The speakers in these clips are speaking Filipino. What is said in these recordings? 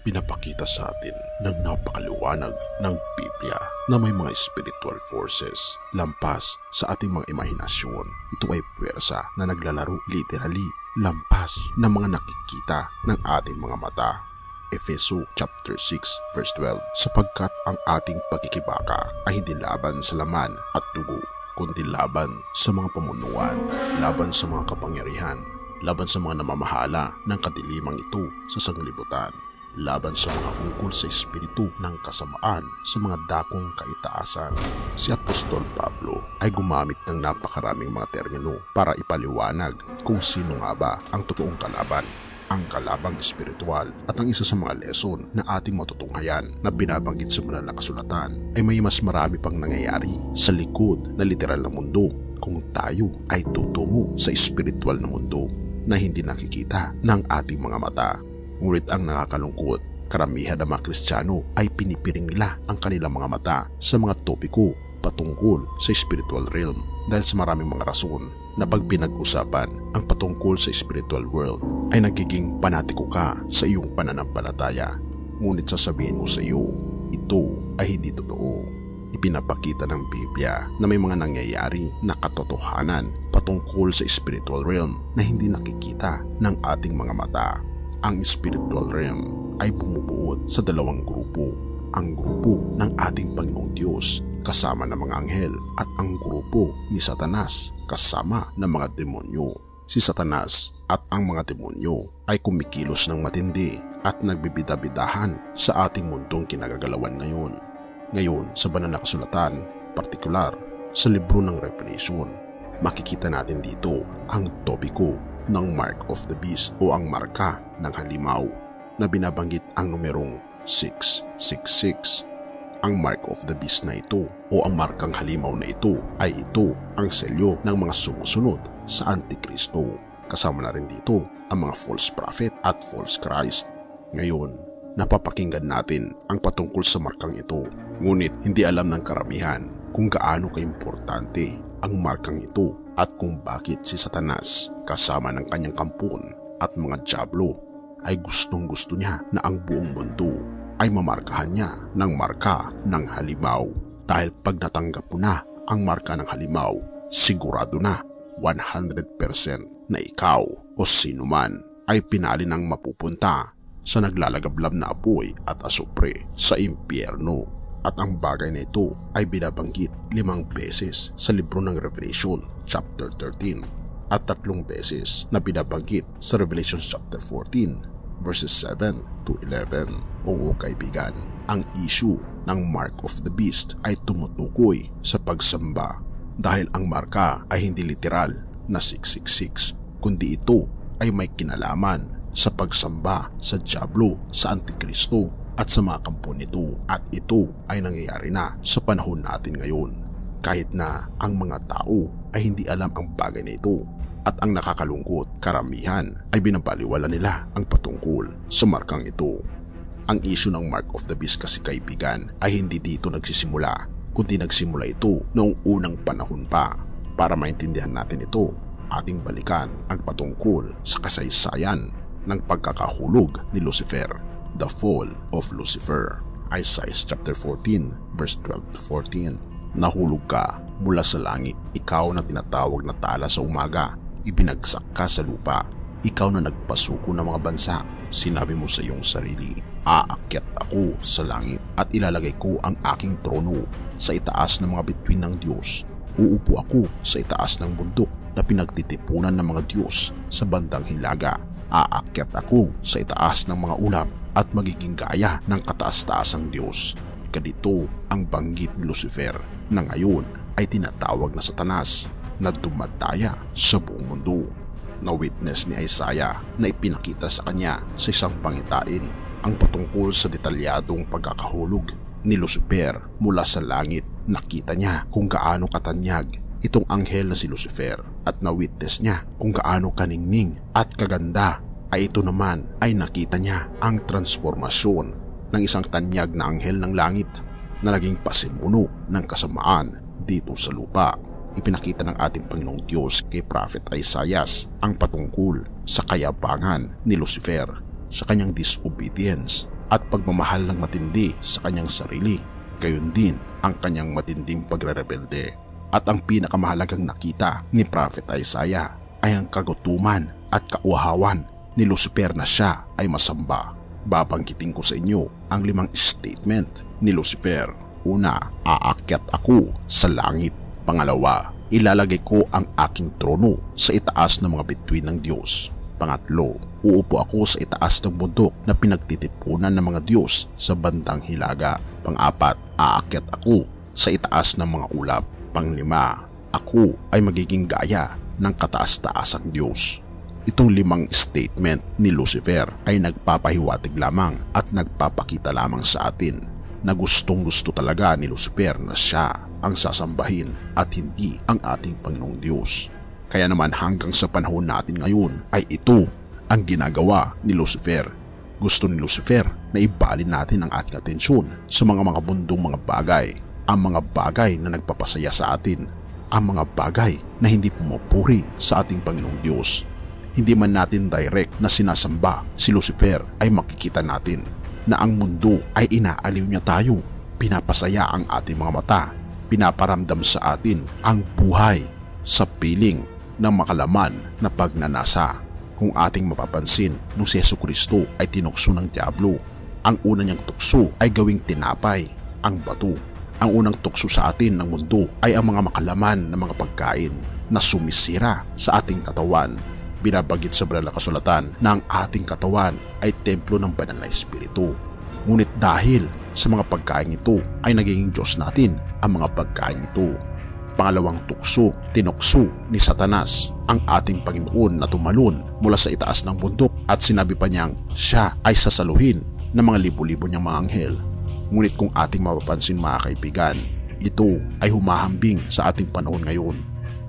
ipinapakita sa atin ng napakaliwanag ng Biblia na may mga spiritual forces lampas sa ating mga imahinasyon. Ito ay puwersa na naglalaro literally lampas ng mga nakikita ng ating mga mata. Efeso chapter 6 verse 12, sapagkat ang ating pagkikibaka ay hindi laban sa laman at dugo, kundi laban sa mga pamunuan, laban sa mga kapangyarihan, laban sa mga namamahala ng kadilimang ito sa sanglibutan, laban sa mga ukol sa espiritu ng kasamaan sa mga dakong kaitaasan. Si Apostol Pablo ay gumamit ng napakaraming mga termino para ipaliwanag kung sino nga ba ang totoong kalaban, ang kalabang espiritual. At ang isa sa mga lesson na ating matutunghayan na binabanggit sa banal na kasulatan ay may mas marami pang nangyayari sa likod na literal na mundo kung tayo ay tutungo sa espiritual na mundo na hindi nakikita ng ating mga mata. Ngunit ang nakakalungkot, karamihan ng mga Kristiyano ay pinipiring nila ang kanilang mga mata sa mga topiko patungkol sa spiritual realm dahil sa maraming mga rason na pag pinag-usapan ang patungkol sa spiritual world ay nagiging panatiko ka sa iyong pananampalataya. Ngunit sasabihin ko sa iyo, ito ay hindi totoo. Ipinapakita ng Biblia na may mga nangyayari na katotohanan patungkol sa spiritual realm na hindi nakikita ng ating mga mata. Ang spiritual realm ay bumubuod sa dalawang grupo. Ang grupo ng ating Panginoong Diyos kasama ng mga anghel at ang grupo ni Satanas kasama ng mga demonyo. Si Satanas at ang mga demonyo ay kumikilos ng matindi at nagbibida-bidahan sa ating mundong kinagagalawan ngayon. Ngayon sa banal na kasulatan, partikular sa libro ng Revelation, makikita natin dito ang topiko ng Mark of the Beast o ang marka ng halimaw na binabanggit ang numerong 666. Ang Mark of the Beast na ito o ang markang halimaw na ito ay ito ang selyo ng mga sumusunod sa Antikristo. Kasama na rin dito ang mga false prophet at false Christ. Ngayon, napapakinggan natin ang patungkol sa markang ito. Ngunit hindi alam ng karamihan kung gaano kaimportante ang markang ito at kung bakit si Satanas kasama ng kanyang kampon at mga dyablo ay gustong-gusto niya na ang buong mundo ay mamarkahan niya ng marka ng halimaw. Dahil pag natanggap mo na ang marka ng halimaw, sigurado na 100% na ikaw o sino man ay pinali ng mapupunta sa naglalagablab na apoy at asupre sa impyerno. At ang bagay na ito ay binabanggit 5 beses sa libro ng Revelation chapter 13 at 3 beses na binabanggit sa Revelation chapter 14 verses 7 to 11. Oo kaibigan, ang issue ng Mark of the Beast ay tumutukoy sa pagsamba dahil ang marka ay hindi literal na 666 kundi ito ay may kinalaman sa pagsamba sa dyablo, sa Antikristo at sa mga kampo nito, at ito ay nangyayari na sa panahon natin ngayon kahit na ang mga tao ay hindi alam ang bagay na ito. At ang nakakalungkot, karamihan ay binabaliwala nila ang patungkol sa markang ito. Ang issue ng Mark of the Beast kasi kaibigan ay hindi dito nagsisimula, kundi nagsimula ito noong unang panahon pa. Para maintindihan natin ito, ating balikan ang patungkol sa kasaysayan ng pagkakahulog ni Lucifer, the fall of Lucifer. Isaiah chapter 14 verse 12 to 14. Nahulog ka mula sa langit, ikaw na tinatawag na tala sa umaga. Ibinagsak ka sa lupa, ikaw na nagpasuko ng mga bansa. Sinabi mo sa iyong sarili, aakyat ako sa langit at ilalagay ko ang aking trono sa itaas ng mga bituin ng Diyos. Uupo ako sa itaas ng bundok na pinagtitipunan ng mga Diyos sa bandang hilaga. Aakyat ako sa itaas ng mga ulap at magiging gaya ng kataas-taasang Diyos. Ganito ang banggit ni Lucifer na ngayon ay tinatawag na Satanas na dumadaya sa buong mundo. Na-witness ni Isaiah na ipinakita sa kanya sa isang pangitain ang patungkol sa detalyadong pagkakahulog ni Lucifer mula sa langit. Nakita niya kung gaano katanyag itong anghel na si Lucifer at na-witness niya kung gaano kaningning at kaganda. Ay ito naman ay nakita niya ang transformasyon ng isang tanyag na anghel ng langit na naging pasimuno ng kasamaan dito sa lupa. Ipinakita ng ating Panginoong Diyos kay Prophet Isaiah ang patungkol sa kayabangan ni Lucifer, sa kanyang disobedience at pagmamahal ng matindi sa kanyang sarili. Gayon din ang kanyang matinding pagrerebelde. At ang pinakamahalagang nakita ni Prophet Isaiah ay ang kagutuman at kauhawan ni Lucifer na siya ay masamba. Babanggitin ko sa inyo ang 5 statement ni Lucifer. Una, aakyat ako sa langit. Pangalawa, ilalagay ko ang aking trono sa itaas ng mga bituin ng Diyos. Pangatlo, uupo ako sa itaas ng bundok na pinagtitipunan ng mga Diyos sa bandang hilaga. Pang-apat, aakyat ako sa itaas ng mga ulap. Panglima, ako ay magiging gaya ng kataas-taasang Diyos. Itong 5 statement ni Lucifer ay nagpapahiwatig lamang at nagpapakita lamang sa atin na gustong-gusto talaga ni Lucifer na siya ang sasambahin at hindi ang ating Panginoong Diyos. Kaya naman hanggang sa panahon natin ngayon ay ito ang ginagawa ni Lucifer. Gusto ni Lucifer na ibalin natin ang ating atensyon sa mga bundong mga bagay, ang mga bagay na nagpapasaya sa atin, ang mga bagay na hindi pumupuri sa ating Panginoong Diyos. Hindi man natin direct na sinasamba si Lucifer ay makikita natin na ang mundo ay inaaliw niya tayo. Pinapasaya ang ating mga mata, pinaparamdam sa atin ang buhay sa piling ng makalaman na pagnanasa. Kung ating mapapansin, nung si Jesucristo ay tinukso ng diablo, ang una niyang tukso ay gawing tinapay, ang bato. Ang unang tukso sa atin ng mundo ay ang mga makalaman na mga pagkain na sumisira sa ating katawan. Binabanggit sa banal na kasulatan na ang ating katawan ay templo ng banal na espiritu. Ngunit dahil sa mga pagkain ito ay nagiging Diyos natin ang mga pagkain ito. Pangalawang tukso, tinukso ni Satanas ang ating Panginoon na tumalon mula sa itaas ng bundok at sinabi pa niyang siya ay sasaluhin ng mga libo-libo niyang mga anghel. Ngunit kung ating mapapansin mga kaibigan, ito ay humahambing sa ating panahon ngayon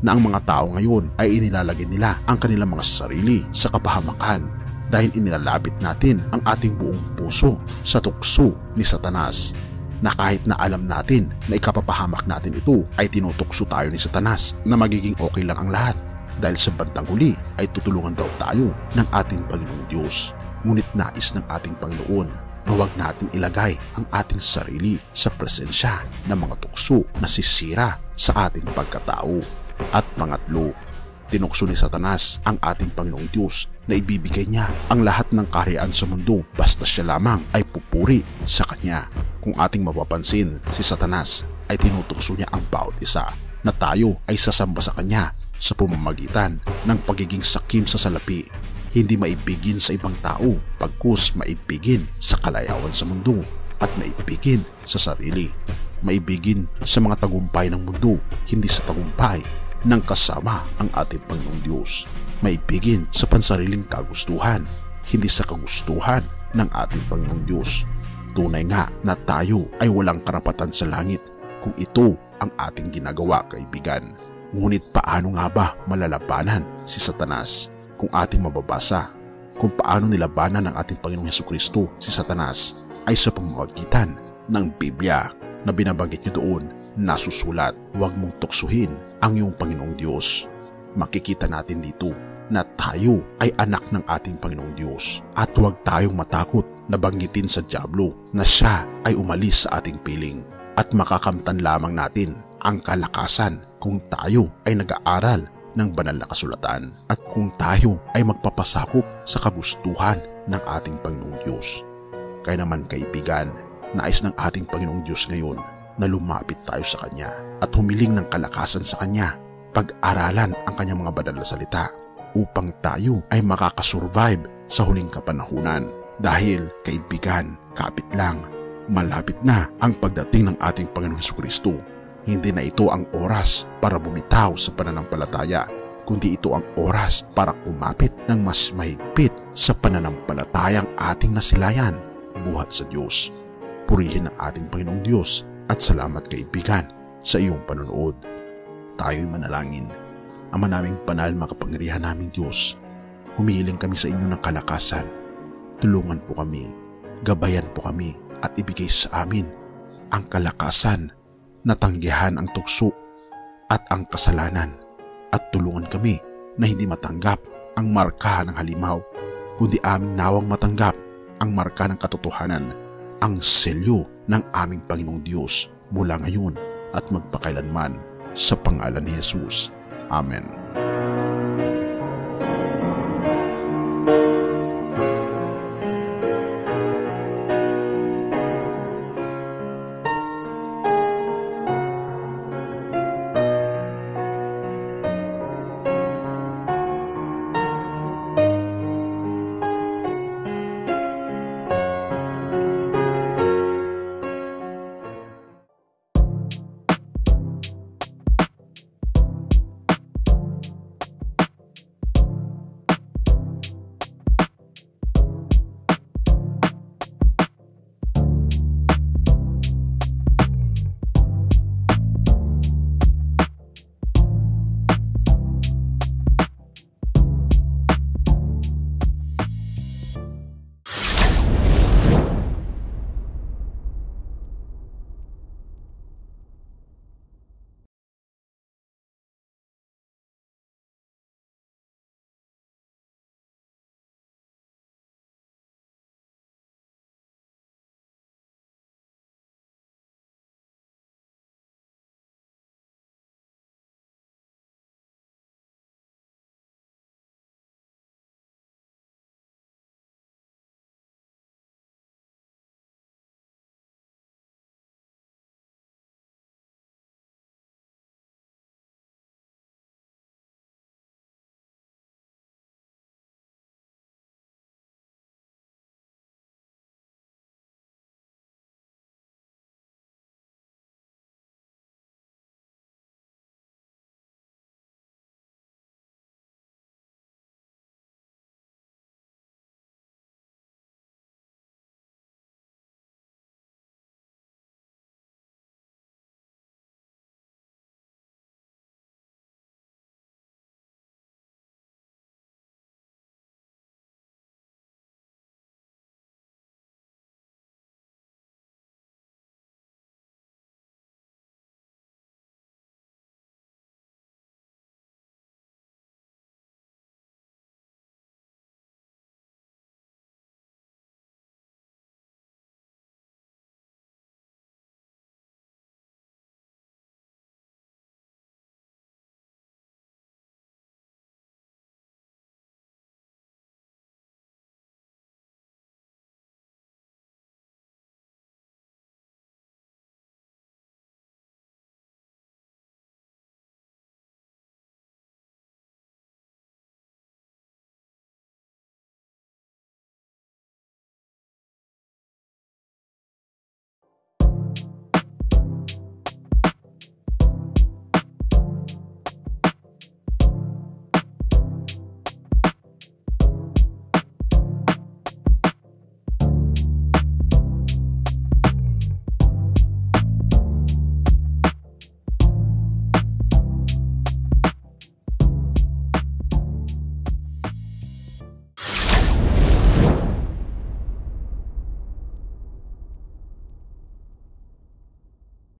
na ang mga tao ngayon ay inilalagay nila ang kanilang mga sarili sa kapahamakan dahil inilalapit natin ang ating buong puso sa tukso ni Satanas, na kahit na alam natin na ikapapahamak natin ito ay tinutukso tayo ni Satanas na magiging okay lang ang lahat dahil sa bandang huli ay tutulungan daw tayo ng ating Panginoong Diyos. Ngunit nais ng ating Panginoon na huwag natin ilagay ang ating sarili sa presensya ng mga tukso na sisira sa ating pagkatao. At pangatlo, tinukso ni Satanas ang ating Panginoong Diyos na ibibigay niya ang lahat ng kaharian sa mundo basta siya lamang ay pupuri sa Kanya. Kung ating mapapansin, si Satanas ay tinutukso niya ang bawat isa na tayo ay sasamba sa Kanya sa pamamagitan ng pagiging sakim sa salapi. Hindi maibigin sa ibang tao, pagkus maibigin sa kalayawan sa mundo at maibigin sa sarili. Maibigin sa mga tagumpay ng mundo, hindi sa tagumpay ng kasama ang ating Panginoong Diyos. Maibigin sa pansariling kagustuhan, hindi sa kagustuhan ng ating Panginoong Diyos. Tunay nga na tayo ay walang karapatan sa langit kung ito ang ating ginagawa, kaibigan. Ngunit paano nga ba malalabanan si Satanas? Kung ating mababasa kung paano nilabanan ng ating Panginoong Jesucristo si Satanas ay sa pamamagitan ng Biblia na binabanggit niyo doon, nasusulat, huwag mong tuksuhin ang iyong Panginoong Diyos. Makikita natin dito na tayo ay anak ng ating Panginoong Diyos at huwag tayong matakot na banggitin sa diablo na siya ay umalis sa ating piling at makakamtan lamang natin ang kalakasan kung tayo ay nag-aaral ng banal na kasulatan at kung tayo ay magpapasakop sa kagustuhan ng ating Panginoong Diyos. Kaya naman kaibigan, nais ng ating Panginoong Diyos ngayon na lumapit tayo sa Kanya at humiling ng kalakasan sa Kanya, pag-aralan ang Kanyang mga banal na salita upang tayo ay makakasurvive sa huling kapanahunan. Dahil kaibigan, kapit lang, malapit na ang pagdating ng ating Panginoong Jesucristo. Hindi na ito ang oras para bumitaw sa pananampalataya, kundi ito ang oras para kumapit ng mas mahigpit sa pananampalatayang ating nasilayan buhat sa Diyos. Purihin ang ating Panginoong Diyos at salamat kaibigan sa iyong panonood. Tayo'y manalangin. Ama naming banal, makapangyarihan naming Diyos, humihiling kami sa inyo ng kalakasan. Tulungan po kami, gabayan po kami at ibigay sa amin ang kalakasan na tanggihan ang tukso at ang kasalanan at tulungan kami na hindi matanggap ang marka ng halimaw, kundi aming nawang matanggap ang marka ng katotohanan, ang selyo ng aming Panginoong Diyos mula ngayon at magpakailanman sa pangalan ni Jesus. Amen.